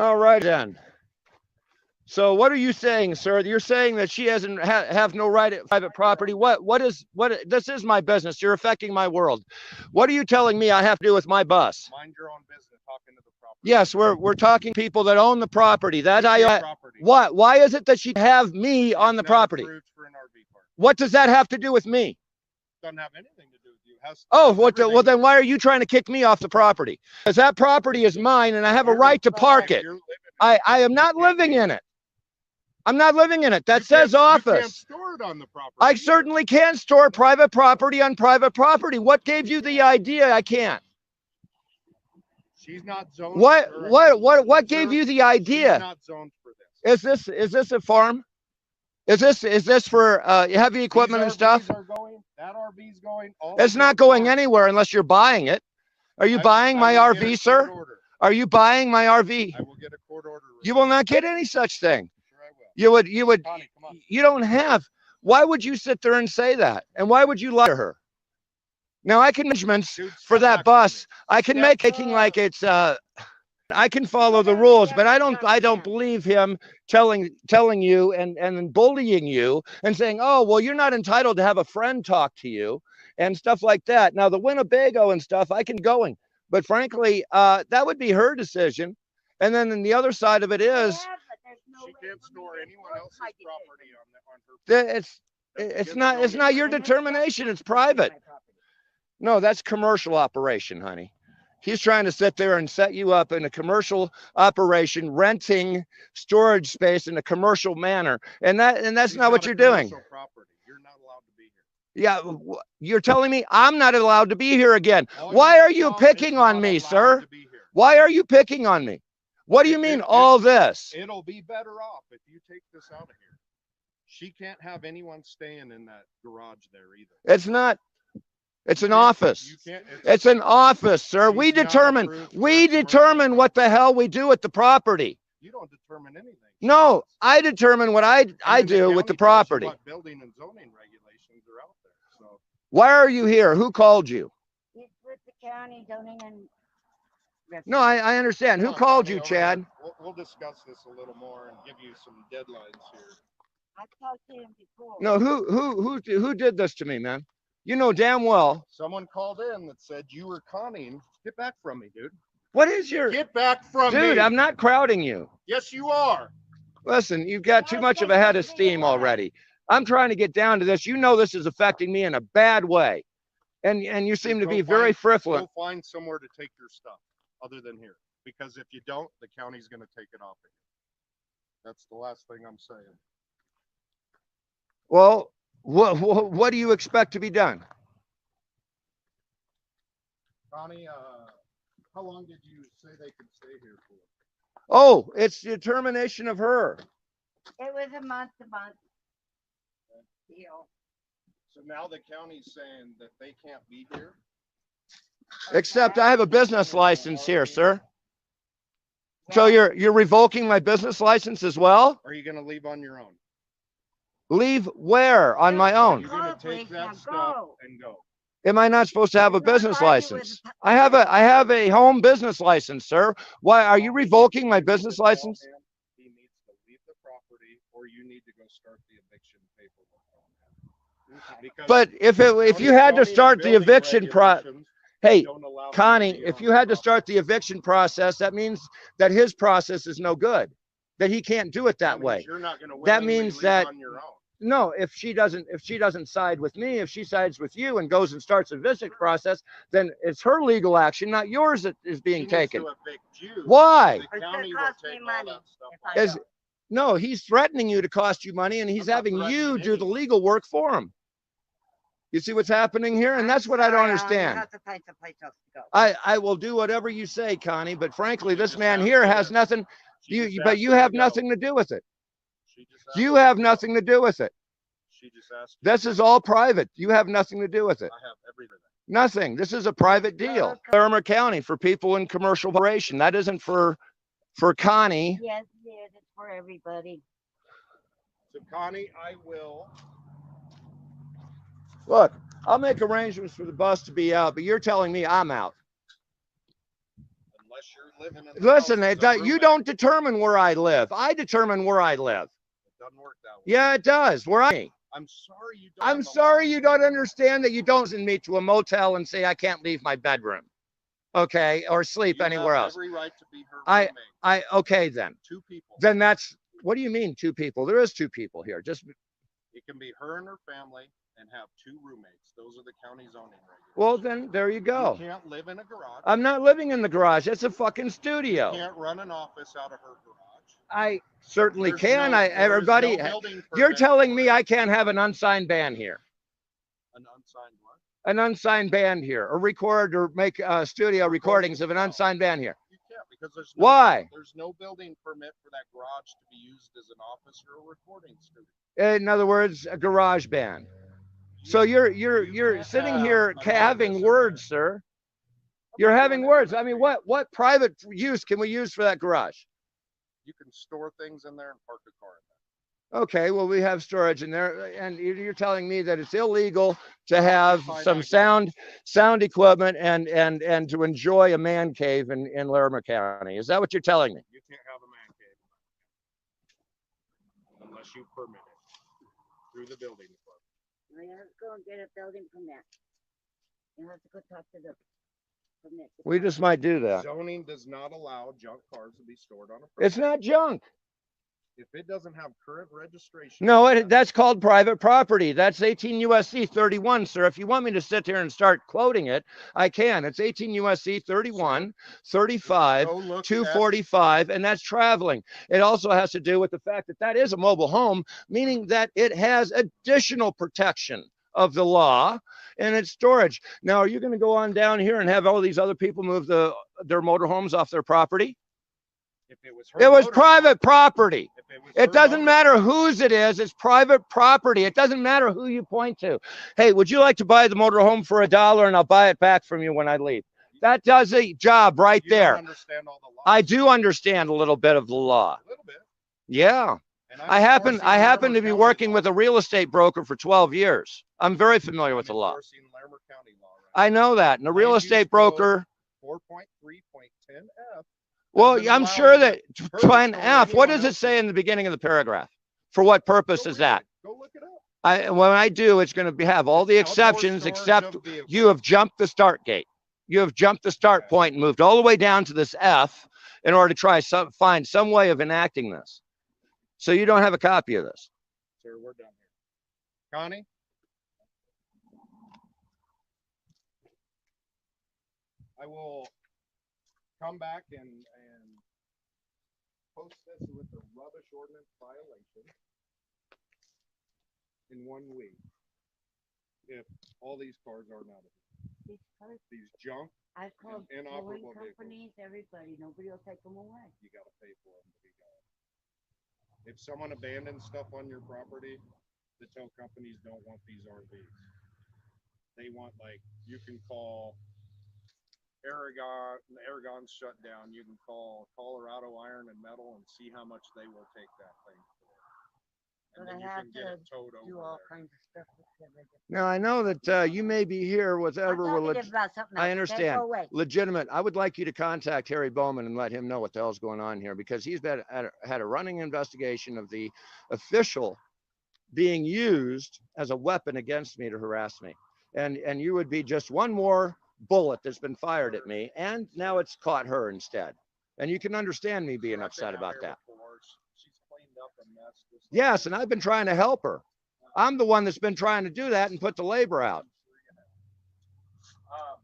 All right then. So what are you saying, sir? You're saying that she doesn't have no right at private property. This is my business. You're affecting my world. What are you telling me I have to do with my bus? Mind your own business. Talking to the property. Yes, we're talking people that own the property. That I property. What? Why is it that she have me on the property? For an RV park. What does that have to do with me? Doesn't have anything to do with you. Well then why are you trying to kick me off the property? Because that property is mine and I have a right to park it. I am not living in it. I'm not living in it. That says office. You can't store it on the property. I certainly can store private property on private property. What gave you the idea I can't? She's not zoned. What gave you the idea? She's not zoned for this. Is this a farm? Is this for heavy equipment and stuff? That RV's going. It's not going anywhere unless you're buying it. Are you buying my RV, sir? Are you buying my RV? I will get a court order. You will not get any such thing. Sure I will. You would. Connie, come on. You don't have. Why would you sit there and say that? And why would you lie to her? Now I can measurements for that bus. I can make it like it's I can follow the rules, but I don't believe him telling you and bullying you and saying, oh, well, you're not entitled to have a friend talk to you and stuff like that. Now the Winnebago and stuff, I can going, but frankly, that would be her decision. And then the other side of it is she can't store anyone else's property on her. It's not your determination. It's private. No, that's commercial operation, honey. He's trying to sit there and set you up in a commercial operation, renting storage space in a commercial manner, and that's not what you're doing. Property. You're not allowed to be here. Yeah, you're telling me I'm not allowed to be here again. Why are you picking on me, sir? Why are you picking on me? What do you mean all this? It'll be better off if you take this out of here. She can't have anyone staying in that garage there either. It's not. It's an office. It's an office, sir. We determine what the hell we do with the property. You don't determine anything. No, I determine what I do with the property. What building and zoning regulations are out there. So why are you here? Who called you? It's with the county zoning and. No, I understand. Who called you, Chad? We'll discuss this a little more and give you some deadlines here. I talked to him before. No, who did this to me, man? You know damn well. Someone called in that said you were conning. Get back from me, dude. What is your... Get back from me. Dude, I'm not crowding you. Yes, you are. Listen, you've got too much of a head of steam already. I'm trying to get down to this. You know this is affecting me in a bad way. And you seem to be very frivolous. Go find somewhere to take your stuff other than here. Because if you don't, the county's going to take it off of you. That's the last thing I'm saying. Well, what do you expect to be done? Connie, how long did you say they could stay here for? Oh, it's the determination of her. It was a month-to-month deal. So now the county's saying that they can't be here? Except I have a business license here, sir. So you're revoking my business license as well? Or are you going to leave on your own? Leave where? On my own? You're going to take that stuff and go. Am I not supposed to have a business license? I have a home business license, sir. Why are you revoking my business license? He needs to leave the property, or you need to go start the eviction paperwork. But if you had to start the eviction hey, Connie, if you had to start the eviction process, that means that his process is no good. That he can't do it that way. That means that no, if she doesn't side with me, if she sides with you and goes and starts a eviction process, then it's her legal action, not yours, that is being taken. Why? No, he's threatening you to cost you money, and he's having you do the legal work for him. You see what's happening here? And that's what I don't understand. I will do whatever you say, Connie, but frankly, this man here has nothing. But you have nothing to do with it. You have nothing to do with it. This is all private. You have nothing to do with it. I have everything. Nothing. This is a private deal. Larimer County for people in commercial operation. That isn't for Connie. Yes, it is. It's for everybody. So Connie, I will. Look, I'll make arrangements for the bus to be out, but you're telling me I'm out. Unless you're living in the Listen, house is a you roommate. don't determine where I live. I determine where I live. It doesn't work that way. Yeah, it does. I'm sorry you don't. I'm sorry you don't understand that you don't send me to a motel and say I can't leave my bedroom. Okay, or sleep You anywhere have else. every right to be her I- roommate. Okay then. Two people. Then that's, what do you mean two people? There is two people here. Just, It can be her and her family and have two roommates. Those are the county zoning regulations. well then there you go. You can't live in a garage. I'm not living in the garage. It's a fucking You studio. can't run an office out of her garage. I certainly There's can. no- there is Everybody, no building you're permit telling for me it. I can't have an unsigned band here. An unsigned what? An unsigned band here, or record or make studio recordings of an unsigned band here. You can't because there's Why? There's no building permit for that garage to be used as an office or a recording studio. In other words, a garage band. So you're can't sitting have here an having office in words, there. sir. You're I'm not having doing words. I anything. mean, what private use can we use for that garage? You can store things in there and park a car in there. Okay, well, we have storage in there, and you're telling me that it's illegal to have Fine, some I got sound equipment and to enjoy a man cave in Larimer County. Is that what you're telling me? You can't have a man cave unless you permit it through the building department. Well, you have to go and get a building permit. You have to go talk to the permit. We just might do that. Zoning does not allow junk cars to be stored on a It's property. not junk. If it doesn't have current registration. No, that's called private property. That's 18 USC 31, sir. If you want me to sit here and start quoting it, I can. It's 18 USC 31, 35, Go look at 245, and that's traveling. It also has to do with the fact that that is a mobile home, meaning that it has additional protection of the law and its storage. Now, are you going to go on down here and have all these other people move their motorhomes off their property? If it was It was motorhome, private property. if it was It her doesn't motorhome, matter whose it is. It's private property. It doesn't matter who you point to. Hey, would you like to buy the motorhome for $1 and I'll buy it back from you when I leave? That does a job right you don't there. understand all the laws. I do understand a little bit of the law. A little bit. Yeah. And I'm I happen enforcing to be Larimer working County with a real estate broker for 12 years. I'm very familiar law. with the I'm law. enforcing Larimer County law right I know that. And a real Land use estate code. broker, now. 4.3.10F. well, doesn't I'm allow sure you that to 10F, what does it else. say in the beginning of the paragraph? For what purpose Go is read that? it. Go look it up. When I do, it's going to have all the Outdoor exceptions storage except of vehicles. you have jumped the start gate. You have jumped the start Okay. point and moved all the way down to this F in order to try find some way of enacting this. So you don't have a copy of this. Sir, we're done here. Connie? I will come back and post this with the rubbish ordinance violation in 1 week. If all these cars are not, These cars, these junk, I called towing inoperable vehicles. companies, everybody, nobody will take them away. you gotta pay for them to be gone. If someone abandons stuff on your property, the tow companies don't want these RVs. They want, like, you can call Aragon's shut down. You can call Colorado Iron and Metal and see how much they will take that thing for. And But then I you have can get it towed Do over all there. kinds of stuff with them. Now, I know that you may be here with I'm ever talking about something else. I okay? understand. Go away. legitimate. I would like you to contact Harry Bowman and let him know what the hell's going on here, because he's had a running investigation of the official being used as a weapon against me to harass me. And you would be just one more bullet that's been fired at me, and now it's caught her instead. And you can understand me being I've been upset out about here that. before. She's cleaned up a mess. just like Yes, this. and I've been trying to help her. I'm the one that's been trying to do that and put the labor out. Um,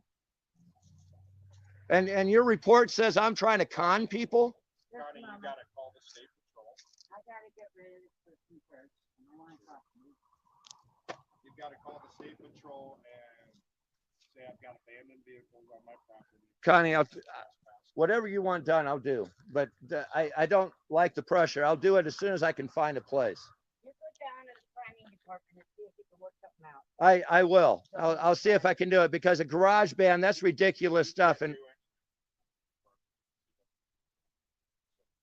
And your report says I'm trying to con people. Yes, Connie, you Mama. gotta call the state patrol. I gotta get rid of this person first. I don't wanna talk to you. You've gotta call the state patrol and say I've got abandoned vehicles on my property. Connie, whatever you want done, I'll do. But I don't like the pressure. I'll do it as soon as I can find a place. You go down to the planning department and see if you can work something out. I will. I'll see if I can do it, because a garage band, that's ridiculous stuff. And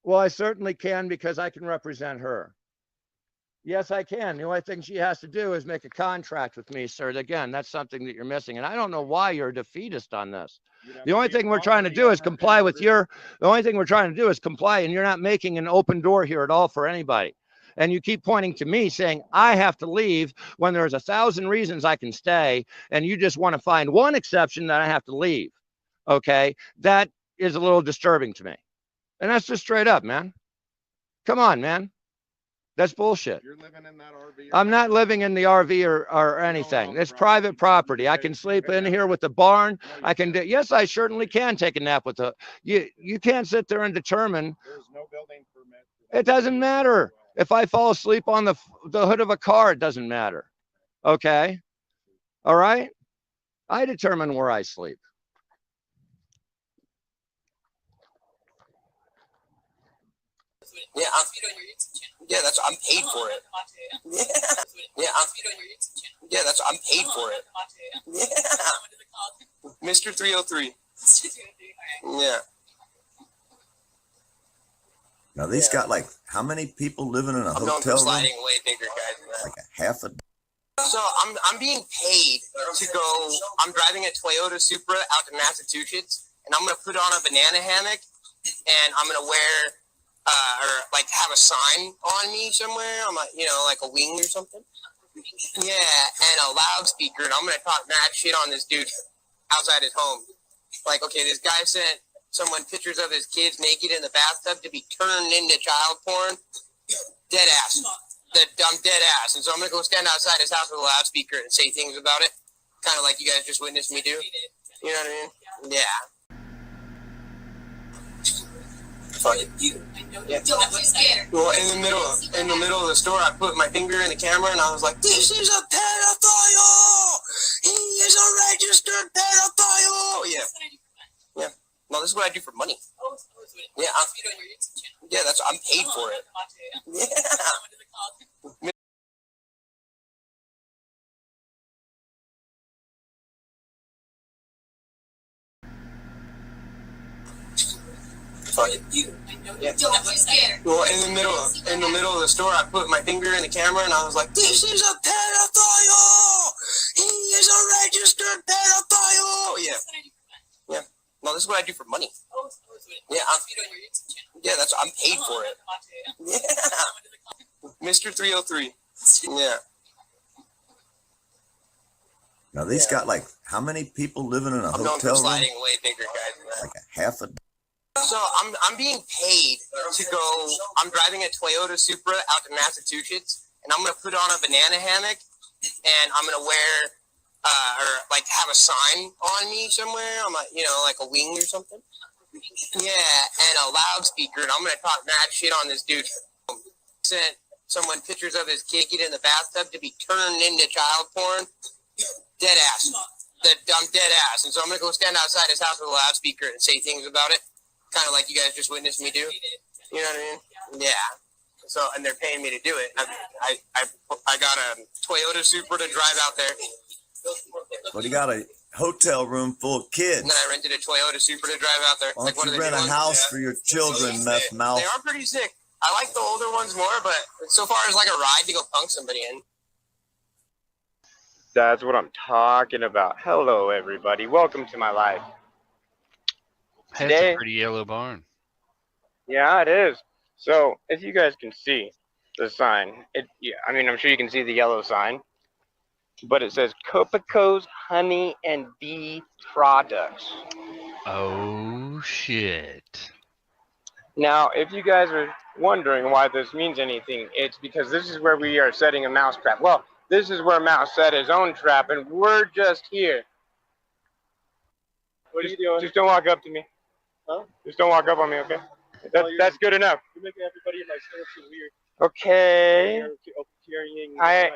well, I certainly can, because I can represent her. Yes, I can. The only thing she has to do is make a contract with me, sir. Again, that's something that you're missing. And I don't know why you're a defeatist on this. The only thing we're trying to do is comply with the only thing we're trying to do is comply, and you're not making an open door here at all for anybody. And you keep pointing to me saying I have to leave when there's 1,000 reasons I can stay, and you just want to find one exception that I have to leave. Okay, that is a little disturbing to me. And that's just straight up, man. Come on, man. That's bullshit. You're living in that RV. I'm not living in the RV or anything. It's private property. I can sleep in here with the barn. I can do, yes, I certainly can take a nap with the, you can't sit there and determine. There's no building permit. It doesn't matter. If I fall asleep on the hood of a car, it doesn't matter. Okay. All right. I determine where I sleep. Yeah, yeah, that's I'm paid for it. Yeah, yeah, that's I'm paid for it. Yeah, Mr. 303. Yeah. Now these got like how many people living in a hotel room? Sliding away bigger guys. Like a half a. So I'm being paid to go. I'm driving a Toyota Supra out to Massachusetts, and I'm gonna put on a banana hammock, and I'm gonna wear. Or like have a sign on me somewhere on my, like a wing or something. Yeah, and a loudspeaker, and I'm gonna talk mad shit on this dude outside his home. Like, okay, this guy sent someone pictures of his kids naked in the bathtub to be turned into child porn. Dead ass. I'm dead ass. And so I'm gonna go stand outside his house with a loudspeaker and say things about it. Kind of like you guys just witnessed me do. You know what I mean? Yeah. Yeah. Well, in the middle of the store, I put my finger in the camera and I was like, "This is a pedophile. He is a registered pedophile." Yeah. Yeah. No, this is what I do for money. Yeah. Yeah, I'm paid for it. Yeah. Yeah. Well, in the middle of the store, I put my finger in the camera and I was like, "This is a pedophile. He is a registered pedophile." Yeah. Yeah. No, this is what I do for money. Yeah. Yeah, I'm paid for it. Yeah. Mr. 303. Yeah. Now these got like how many people living in a hotel room? Sliding away bigger guys. Like a half a. So I'm being paid to go. I'm driving a Toyota Supra out to Massachusetts, and I'm gonna put on a banana hammock, and I'm gonna wear or like have a sign on me somewhere on my, like a wing or something. Yeah, and a loudspeaker, and I'm gonna talk mad shit on this dude. Sent someone pictures of his kid in the bathtub to be turned into child porn. Dead ass. I'm dead ass, and so I'm gonna go stand outside his house with a loudspeaker and say things about it. Kind of like you guys just witnessed me do. You know what I mean? Yeah. So, and they're paying me to do it. I got a Toyota Supra to drive out there. But you got a hotel room full of kids. And then I rented a Toyota Supra to drive out there. Why don't you rent a house for your children, meth mouth? They are pretty sick. I like the older ones more, but so far as like a ride to go punk somebody in. That's what I'm talking about. Hello, everybody. Welcome to my life. Hey, that's a pretty yellow barn. Yeah, it is. So, if you guys can see the sign, I'm sure you can see the yellow sign, but it says Copaco's Honey and Bee Products. Oh, shit. Now, if you guys are wondering why this means anything, it's because this is where we are setting a mouse trap. Well, this is where Mouse set his own trap, and we're just here. What are you doing? Just don't walk up to me. Huh? Just don't walk up on me, okay? That's good enough. You're making everybody in my store feel weird. Okay.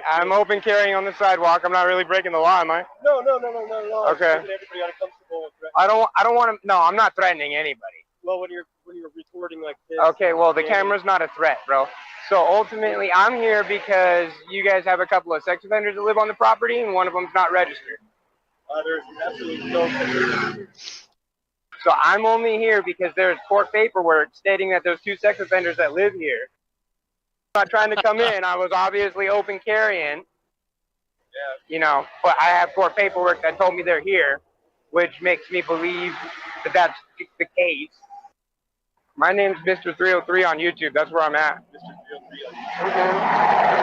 I'm open carrying on the sidewalk. I'm not really breaking the law, am I? No. Okay. Everybody uncomfortable. I don't want to. No, I'm not threatening anybody. Well, when you're retorting like this. Okay. Well, the camera's not a threat, bro. So ultimately, I'm here because you guys have a couple of sex offenders that live on the property, and one of them's not registered. There's absolutely no. So I'm only here because there's court paperwork stating that those two sex offenders that live here not trying to come in. I was obviously open carrying. You know, but I have court paperwork that told me they're here, which makes me believe that that's the case. My name's Mr. 303 on YouTube. That's where I'm at. Mr. 303 on YouTube.